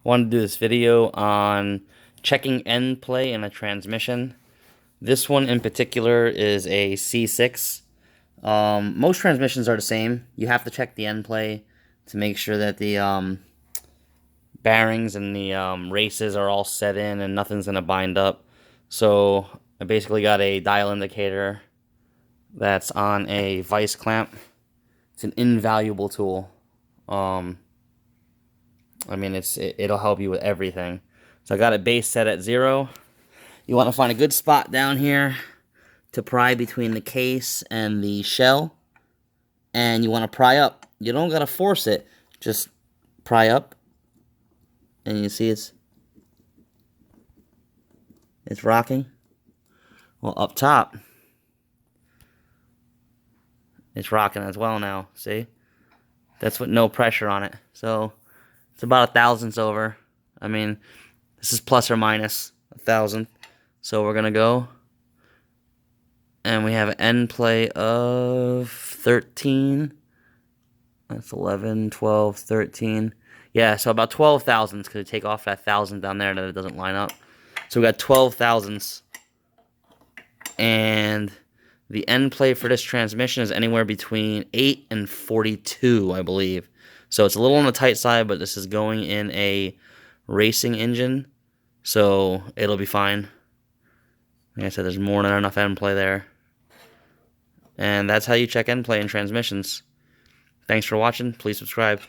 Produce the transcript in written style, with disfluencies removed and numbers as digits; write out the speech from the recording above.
Wanted to do this video on checking end play in a transmission. This one in particular is a C6. Most transmissions are the same. You have to check the end play to make sure that the bearings and the races are all set in and nothing's going to bind up. So I basically got a dial indicator that's on a vice clamp. It's an invaluable tool. I mean, it'll help you with everything. So I got it base set at 0. You want to find a good spot down here to pry between the case and the shell. And you want to pry up. You don't got to force it. Just pry up. And you see it's rocking. Well, up top, it's rocking as well now. See? That's with no pressure on it. So it's about 1/1000th over. I mean, this is plus or minus 1/1000th. So we're gonna go, and we have an end play of 13. That's 11, 12, 13. Yeah, so about 12/1000ths because take off that 1,000 down there that it doesn't line up. So we got 12/1000ths, and the end play for this transmission is anywhere between 8 and 42, I believe. So it's a little on the tight side, but this is going in a racing engine, so it'll be fine. Like I said, there's more than enough end play there. And that's how you check end play in transmissions. Thanks for watching. Please subscribe.